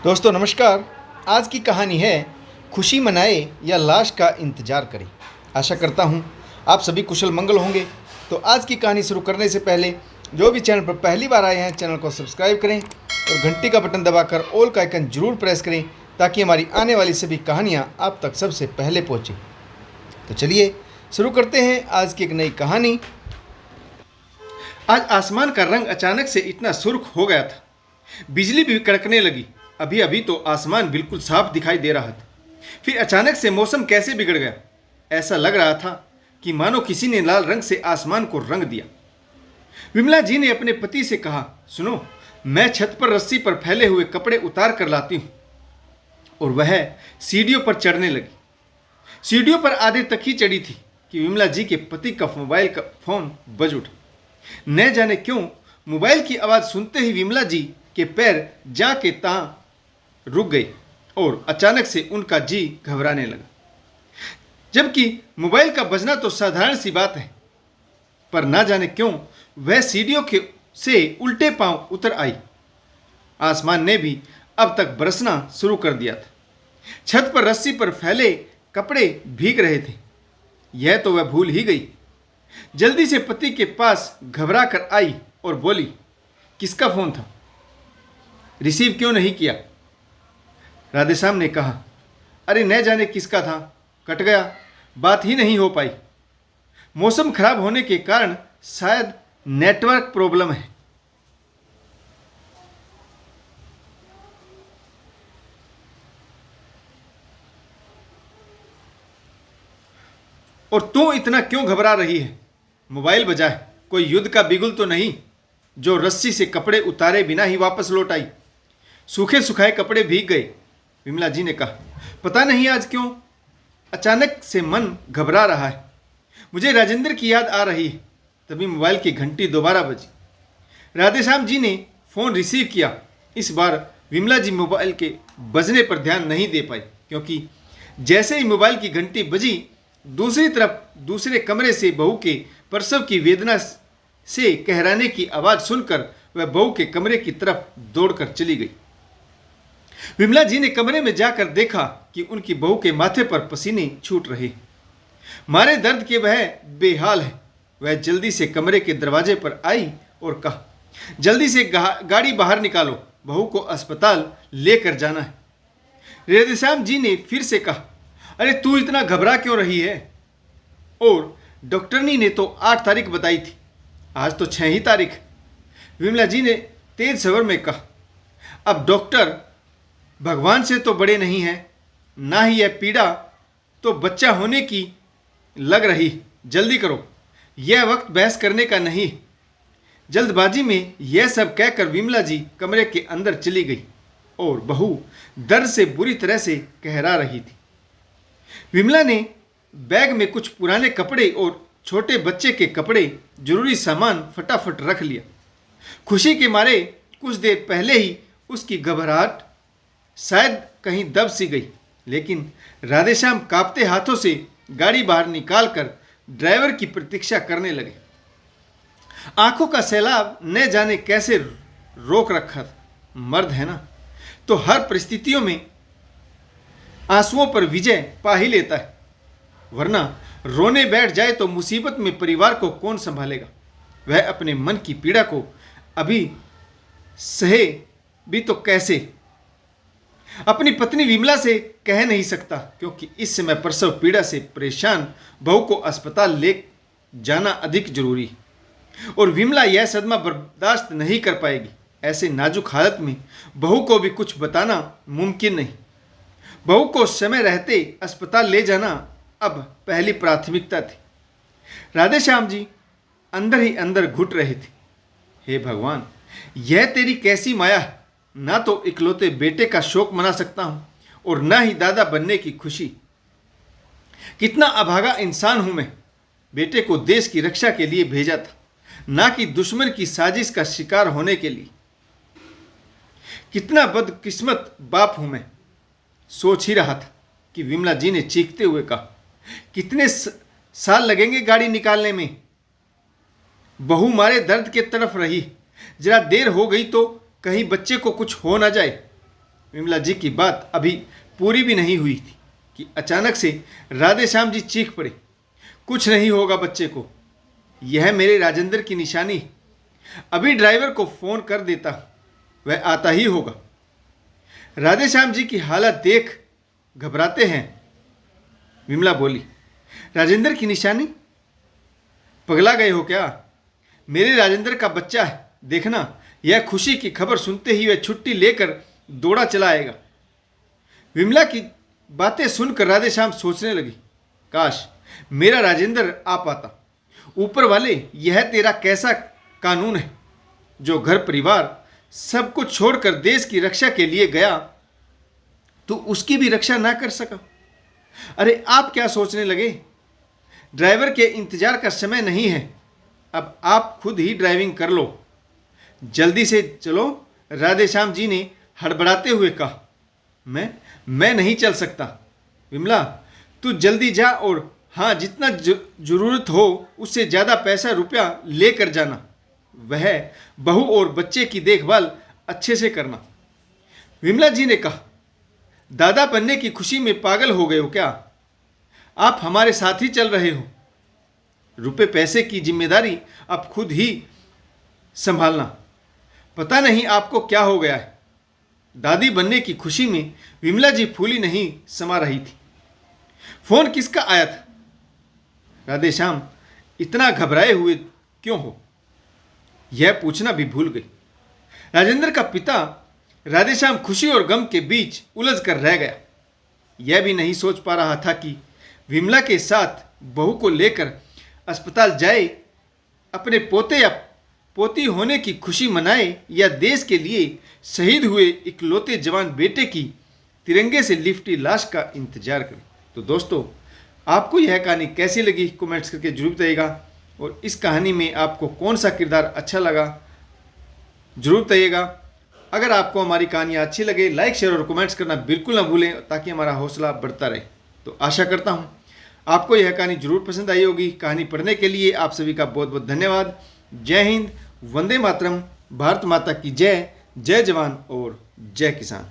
दोस्तों नमस्कार। आज की कहानी है खुशी मनाए या लाश का इंतज़ार करें। आशा करता हूँ आप सभी कुशल मंगल होंगे। तो आज की कहानी शुरू करने से पहले जो भी चैनल पर पहली बार आए हैं चैनल को सब्सक्राइब करें और घंटी का बटन दबाकर ऑल का आइकन जरूर प्रेस करें ताकि हमारी आने वाली सभी कहानियाँ आप तक सबसे पहले पहुँचें। तो चलिए शुरू करते हैं आज की एक नई कहानी। आज आसमान का रंग अचानक से इतना सुर्ख हो गया था, बिजली भी कड़कने लगी। अभी अभी तो आसमान बिल्कुल साफ दिखाई दे रहा था, फिर अचानक से मौसम कैसे बिगड़ गया। ऐसा लग रहा था कि मानो किसी ने लाल रंग से आसमान को रंग दिया। विमला जी ने अपने पति से कहा, सुनो, मैं छत पर रस्सी पर फैले हुए कपड़े उतार कर लाती हूँ। और वह सीढ़ियों पर चढ़ने लगी। सीढ़ियों पर आधे तक ही चढ़ी थी कि विमला जी के पति का मोबाइल का फोन बज उठा। न जाने क्यों मोबाइल की आवाज़ सुनते ही विमला जी के पैर जा के तां रुक गई और अचानक से उनका जी घबराने लगा। जबकि मोबाइल का बजना तो साधारण सी बात है, पर ना जाने क्यों वह सीढ़ियों के से उल्टे पांव उतर आई। आसमान ने भी अब तक बरसना शुरू कर दिया था। छत पर रस्सी पर फैले कपड़े भीग रहे थे। यह तो वह भूल ही गई। जल्दी से पति के पास घबरा कर आई और बोली, किसका फोन था? रिसीव क्यों नहीं किया? राधेश्याम ने कहा, अरे न जाने किसका था, कट गया, बात ही नहीं हो पाई। मौसम खराब होने के कारण शायद नेटवर्क प्रॉब्लम है। और तू इतना क्यों घबरा रही है? मोबाइल बजा है, कोई युद्ध का बिगुल तो नहीं जो रस्सी से कपड़े उतारे बिना ही वापस लौट आई। सूखे सुखाए कपड़े भीग गए। विमला जी ने कहा, पता नहीं आज क्यों अचानक से मन घबरा रहा है। मुझे राजेंद्र की याद आ रही है। तभी मोबाइल की घंटी दोबारा बजी। राधेश्याम जी ने फ़ोन रिसीव किया। इस बार विमला जी मोबाइल के बजने पर ध्यान नहीं दे पाई, क्योंकि जैसे ही मोबाइल की घंटी बजी, दूसरी तरफ दूसरे कमरे से बहू के प्रसव की वेदना से कहराने की आवाज़ सुनकर वह बहू के कमरे की तरफ दौड़कर चली गई। विमला जी ने कमरे में जाकर देखा कि उनकी बहू के माथे पर पसीने छूट रहे। मारे दर्द के वह बेहाल है। वह जल्दी से कमरे के दरवाजे पर आई और कहा, जल्दी से गाड़ी बाहर निकालो, बहू को अस्पताल लेकर जाना है। राधेश्याम जी ने फिर से कहा, अरे तू इतना घबरा क्यों रही है? और डॉक्टरनी ने तो 8 तारीख बताई थी, आज तो 6 ही तारीख। विमला जी ने तेज स्वर में कहा, अब डॉक्टर भगवान से तो बड़े नहीं हैं, ना ही यह पीड़ा तो बच्चा होने की लग रही। जल्दी करो, यह वक्त बहस करने का नहीं। जल्दबाजी में यह सब कहकर विमला जी कमरे के अंदर चली गई और बहू दर्द से बुरी तरह से कहरा रही थी। विमला ने बैग में कुछ पुराने कपड़े और छोटे बच्चे के कपड़े, जरूरी सामान फटाफट रख लिया। खुशी के मारे कुछ देर पहले ही उसकी घबराहट शायद कहीं दब सी गई, लेकिन राधेश्याम कांपते हाथों से गाड़ी बाहर निकालकर ड्राइवर की प्रतीक्षा करने लगे। आंखों का सैलाब न जाने कैसे रोक रखा था। मर्द है ना, तो हर परिस्थितियों में आंसुओं पर विजय पा ही लेता है, वरना रोने बैठ जाए तो मुसीबत में परिवार को कौन संभालेगा? वह अपने मन की पीड़ा को अभी सहे भी तो कैसे? अपनी पत्नी विमला से कह नहीं सकता, क्योंकि इस समय प्रसव पीड़ा से परेशान बहू को अस्पताल ले जाना अधिक जरूरी है और विमला यह सदमा बर्दाश्त नहीं कर पाएगी। ऐसे नाजुक हालत में बहू को भी कुछ बताना मुमकिन नहीं। बहू को समय रहते अस्पताल ले जाना अब पहली प्राथमिकता थी। राधेश्याम जी अंदर ही अंदर घुट रहे थे। हे भगवान, यह तेरी कैसी माया है? ना तो इकलौते बेटे का शौक मना सकता हूं और ना ही दादा बनने की खुशी। कितना अभागा इंसान हूं मैं। बेटे को देश की रक्षा के लिए भेजा था, ना कि दुश्मन की साजिश का शिकार होने के लिए। कितना बदकिस्मत बाप हूं मैं। सोच ही रहा था कि विमला जी ने चीखते हुए कहा, कितने साल लगेंगे गाड़ी निकालने में? बहू मारे दर्द के तरफ रही। जरा देर हो गई तो कहीं बच्चे को कुछ हो ना जाए। विमला जी की बात अभी पूरी भी नहीं हुई थी कि अचानक से राधे श्याम जी चीख पड़े, कुछ नहीं होगा बच्चे को, यह मेरे राजेंद्र की निशानी है। अभी ड्राइवर को फोन कर देता, वह आता ही होगा। राधे श्याम जी की हालत देख घबराते हैं। विमला बोली, राजेंद्र की निशानी? पगला गए हो क्या? मेरे राजेंद्र का बच्चा है, देखना। यह खुशी की खबर सुनते ही वह छुट्टी लेकर दौड़ा चला आएगा। विमला की बातें सुनकर राधे श्याम सोचने लगी, काश मेरा राजेंद्र आ पाता। ऊपर वाले, यह तेरा कैसा कानून है जो घर परिवार सब कुछ छोड़कर देश की रक्षा के लिए गया, तो उसकी भी रक्षा ना कर सका। अरे आप क्या सोचने लगे? ड्राइवर के इंतजार का समय नहीं है, अब आप खुद ही ड्राइविंग कर लो, जल्दी से चलो। राधे श्याम जी ने हड़बड़ाते हुए कहा, मैं नहीं चल सकता। विमला, तू जल्दी जा और हाँ, जितना जरूरत हो उससे ज़्यादा पैसा रुपया लेकर जाना। वह बहू और बच्चे की देखभाल अच्छे से करना। विमला जी ने कहा, दादा बनने की खुशी में पागल हो गए हो क्या? आप हमारे साथ ही चल रहे हो। रुपए पैसे की जिम्मेदारी अब खुद ही संभालना। पता नहीं आपको क्या हो गया है। दादी बनने की खुशी में विमला जी फूली नहीं समा रही थी। फोन किसका आया था? राधे श्याम इतना घबराए हुए क्यों हो, यह पूछना भी भूल गई। राजेंद्र का पिता राधे श्याम खुशी और गम के बीच उलझ कर रह गया। यह भी नहीं सोच पा रहा था कि विमला के साथ बहू को लेकर अस्पताल जाए, अपने पोते या पोती होने की खुशी मनाए, या देश के लिए शहीद हुए इकलौते जवान बेटे की तिरंगे से लिपटी लाश का इंतजार करे। तो दोस्तों, आपको यह कहानी कैसी लगी कमेंट्स करके जरूर बताइएगा, और इस कहानी में आपको कौन सा किरदार अच्छा लगा जरूर बताइएगा। अगर आपको हमारी कहानियाँ अच्छी लगे, लाइक शेयर और कमेंट्स करना बिल्कुल ना भूलें, ताकि हमारा हौसला बढ़ता रहे। तो आशा करता हूँ आपको यह कहानी जरूर पसंद आई होगी। कहानी पढ़ने के लिए आप सभी का बहुत बहुत धन्यवाद। जय हिंद, वंदे मातरम, भारत माता की जय। जय जवान और जय किसान।